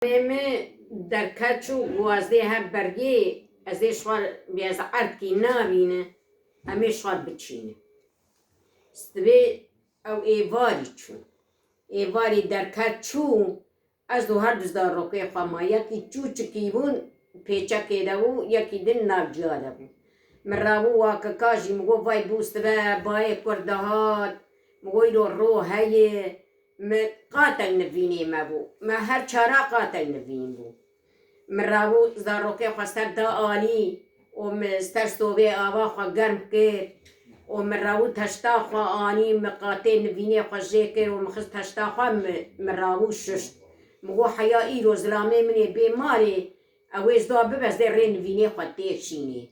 من در کچو گوازده هر برگی از شوار بیاز عرقی نابینه همه شوار بچینه استوی او ایواری چون ایواری در کچو از دو هر دوز دار روکه خواما یکی چوچکی بون پیچکی دو یکی دن نابجاده بون مرابو واکا کاجی مگو وای بوست بای کردهات مگوی رو هیه قاتل نوینی ما بو ما هر چارا قاتل نوین بو مرابو زاروکه خواستر دا آلی و مستر صوبه آوا خواه گرم کرد و مرابو تشتا خواه آنی مقاطع نوینی خواه جه کرد و مخست تشتا خواه مرابو ششت مگو حیائی رو ظلامه منی بیماری اویز دا ببز ده ری نوینی خواه تیشینی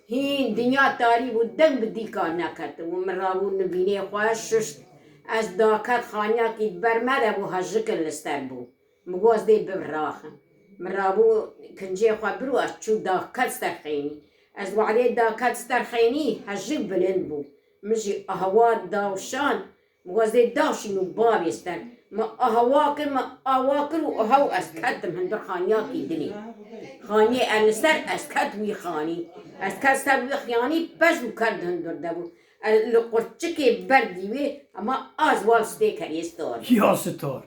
هین دنیا تاری بود دنگ بدی کار نکرد و مرابو نوینی خواه ششت از داکت خانیا کی برمده بو هجکل لستر بو مگوز دی ببراخم مرابو کنجه خواه برو از چو داکت سترخینی از وعده داکت سترخینی هجک بلند بو مجی اهواد داوشان مگوز دی داوشینو بابی استر ما اهواکر ما اهواکر و اهو از کتم هندر خانیا کی دنی خانی الستر از کت وی خانی از کت ستر وی خیانی پس بو کرد هندر دبو لقرچکی بردیوی اما از وال ستیکری استار یا ستار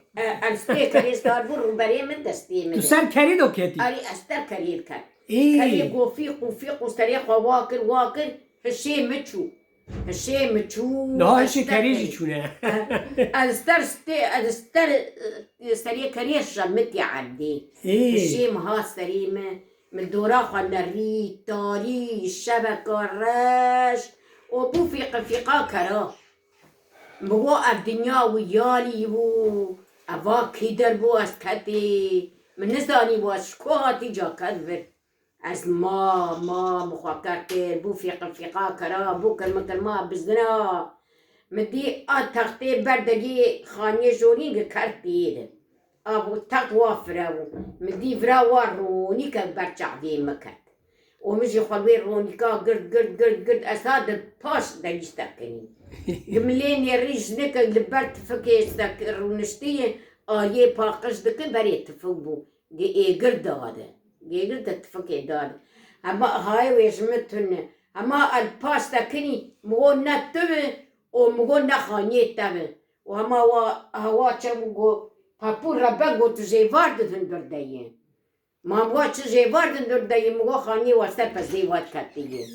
ستیکری استار برو برای من دستی من تو سر کری دو کتی آری استر کریر کرد کری گوفی قوفی قوستری خوا واکر هشه مچو نه هشه کریجی چونه استر استری کریر شمتی عردی هشه مها استری من دورا خواندری تاری شبکارش و بو فیقا کرا مگو از دنیا و یالی و اوا کی در بو از کتی من نزدانی و از شکوهاتی جا کد ور از ما مخواکر کرد بو فیقا کرا بو کلمه بزدنا مدی تخته بردگی خانیه جونی کرد دید ابو تخت وافره مدی فرا وارونی که برچعدی مکد و مجي خوالوي رونيكا قرد أساد باش دايشتاكني قملين يريج نكا لبرت فكيستاك رونشتي آيه باقش دك بريت تفوبو جي قرد هذا جي قرد تفكي داد أما هاي ويشمتن أما الباس تاكني مغو نتبه ومغو نخانيه تبه وأما هوا چمغو پاپور ربگو تجي واردتن برداين ما بوا چه واردن در دایی مگو خانی واسه پس دیوات کتیه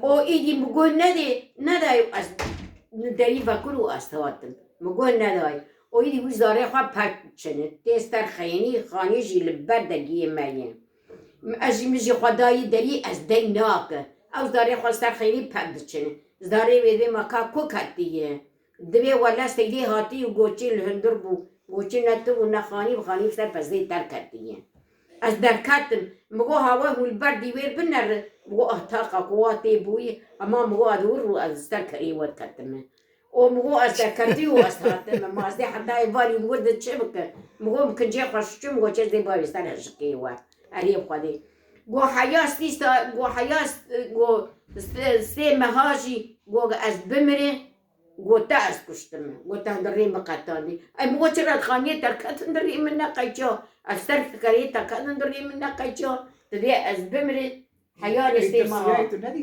او ایدی مگو ندای از داری وکرو استواتن مگو ندای او ایدی وی زاره خواه پک چنه تیستر خیانی خانی جی لبر دگیه مایه از میجی خدایی داری از دی ناکه او زاره خواه سر خیانی پک چنه زاره ویده مکا کو کتیه دوی والا سیدی هاتی و گوچی لهندر بو گوچی نتو و نخانی و خانی سر پس دی تر کتیه از در کتم مگو هوا هول بردی ویر بنر مگو احتاقا قواتی بوی اما مگو ادور رو از در کری ود کتمه او مگو از در کتی و از کتمه ما از دی حتی ایواری ورد چه بکر مگو مکن جه خوش چه مگو چه دی بایی سر هشکی و عریب خودی گو حیاس نیستا گو حیاس گو سه مهاجی گو از بمره گو تا از کشتمه گو تا هندری مقتانی ای مگو چرا خانیه ترکت هندری من نقیچا از سر فکری ترکت هندری من نقیچا تدی از بمره حیار سه مها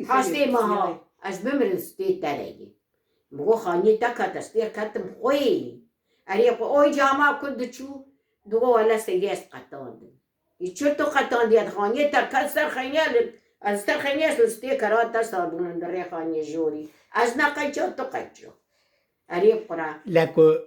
هسته مها از بمره سته ترگی مگو خانیه تکت استیر کتم خوی اری اوی جامع کد چو دو والا سیگیس قطاند چرا تو قطاندی از خانیه ترکت سر خانیه از سر خانیه سته کرات دست آدون هندری خانیه جوری از نقیچا تو قیچا عریب قرآن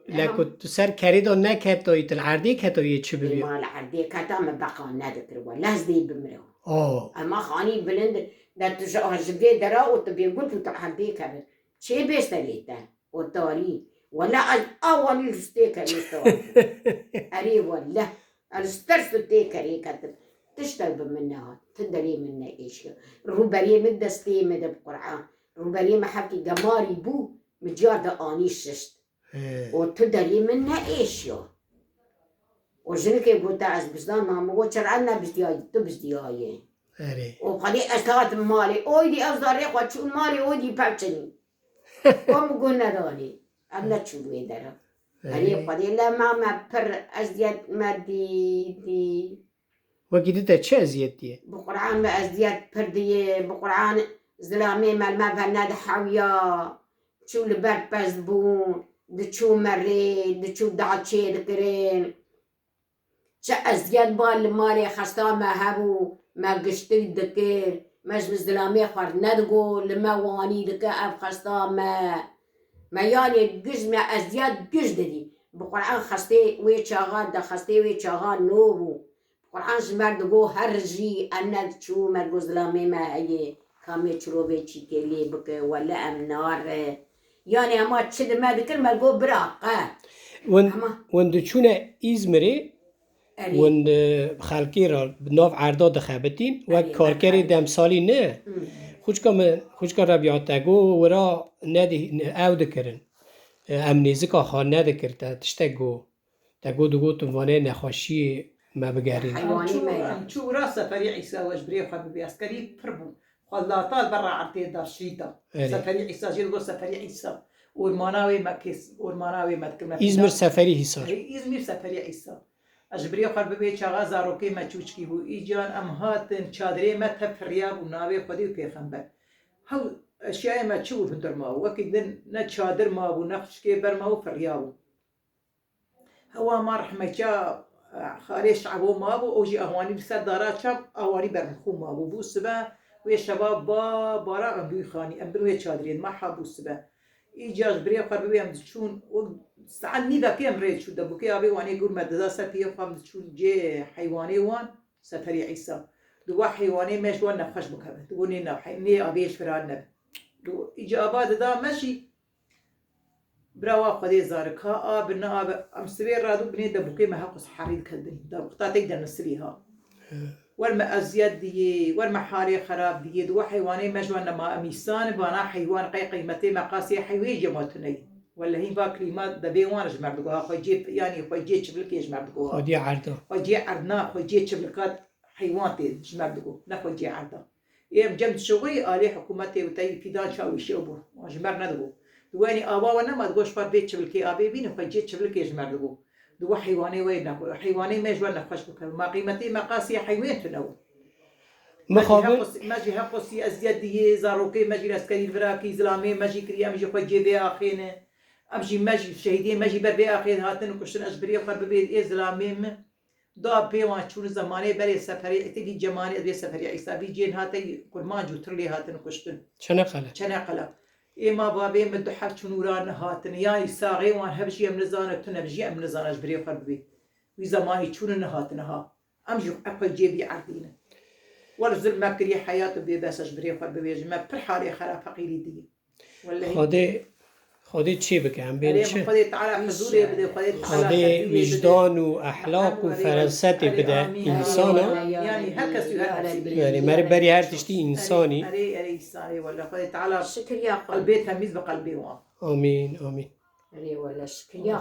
لکو تو سر کری دو نکت و العردی کت و یه چی ببین ما العردی کتا من بقا ندکر و لازدی بمره آه اما خانی بلند در تو جبه درا و تو بیگل تو العردی کبر چه بیستریتا و تاری ولا از اولی ستی کری تاری عریب والله السترس تی کری کتب تشتر بمنها تدري منها ايش روبري من دستي مد بقرعه روبري ما حكي جماري بو مجاد آنیش ششت و تدري منها ايش يو وجنك يقول از بزدان ما مو چرا انا بزدياي تو بزدياي و قدي استغات مالي اويدي افضل يقعد شو مالي اويدي بابچني قوم قلنا داني انا شو بيدرا هري خدي لما ما بر أزيد ما دي وقتی چه ازیتیه؟ بقرآن ما أزيد بر دي بقرآن زلامي ما بناد حويا شو لبر بزبون دشو مري دشو دعشي دكرين چه أزيد بال مالي خستا ما هبو ما قشتي دكير مش بزلامي خور ندقو لما واني دكا أب خستا ما يعني جز ما أزيد جز دي بقرآن خستي ويشاغان دا خستي ويشاغان نوبو بقرآن زمردقو هرجي أنا شو مرقو زلامي ما هي كامي شروبي تشيكيلي بك ولا أمنار يعني أما تشد ما ذكر مرقو براقة وند چونه إزمري وند خالقي را بناف عرضا دخابتين وكاركري دمسالي نه خوشكا ربيعتاقو ورا ندي او دكرن امنيزكا خان ندكر تشتاقو تاقو دقو تنواني نخاشي ما بقارين شو راس سفري عيسى وجبري خاب بيسكري فربو خلاطات برا عرتي دار شيطة سفري عيسى جيلغو سفري عيسى والمناوي مكيس والمناوي مدكنا إزمر سفري هسار إزمر سفري عيسى أجبري خرب بيت شغا زاروكي ما تشوشكي بو إيجان أمهات شادري ما تفرياب وناوي خدي وبيخنبر هاو أشياء ما تشوف بندر ماو وكيدن نتشادر ماو نخشكي برماو فريابو هو ما رح مجا خارج عبو مابو أوجي أهواني بسد دارات شاب أهواني برمخو مابو بو سبا ويا شباب بارا أمبوي خاني أمبروي شادرين ما حابو سبا إيجاز بريا خرب بيام دشون سعني ذا كيم ريت شو دبوكي أبي واني يقول مدرسة سفيا خام دشون جي حيواني وان سفري عيسى دو حيواني مش وان نفخش بكبه تقولني ني أبيش فراد نب دو إجابات دا ماشي براوا خدي زاركها بنا أم سبير رادو بني دبوكي ما هقص حريد كدني دبوكتا تقدر نسريها والما أزياد دي والما حالي خراب دي دو حيواني مش وان ما أميسان بانا حيوان قيمتي مقاسي حيوي جماتني ولا هي باكلي ما دبي وانا جمع بقولها خو جيب يعني خو جيت شبلك يجمع بقولها خدي عرضا خو جي عرضنا خو جيت شبلكات حيوانتي جمع بقول ناخو جي عرضا يم جمد شغلي آلي حكومتي وتاي في دان شاوي شوبو جمعنا دبو دواني آبا وانا ما تقولش فار بيت شبلكي آبي بين خو جيت شبلك يجمع بقول دو حيواني وين ناخو حيواني ما جوانا خوش بك ما قيمتي مقاسي حيوان تنو ماجي هقصي أزياد دي زاروكي ماجي راسكري الفراكي زلامي ماجي كريا ماجي خو جيبي آخينه أمشي ماجي شهيدين ماجي بربي أخير هاتن وكشتن أجبري وخرب بيت إيه زلاميم دا بيوان شون زماني بري سفري تيجي جماني أدري سفري عيسى بيجين هاتي كل ما جو ترلي هاتن وكشتن شنقلة إيه ما بابي مدو حب شنوران هاتن يعني ساغي وان هبشي أم نزانة تنبجي أم نزانة أجبري وخرب بيت وزماني شون هاتنها أمشي أقل جيبي عردينه والزل ما كري حياته بيباس أجبري وخرب بيت ما برحالي خراب فقيري دي ولا خودی چی بکنم بین چه؟ خودی وجدان و اخلاق و فراست بده انسان یعنی هر کسی یعنی مری بری هر تشتی انسانی انسانی ولی خودی تعالی شکریه قلبی تمیز به قلبی وان آمین آمین ولا شکریه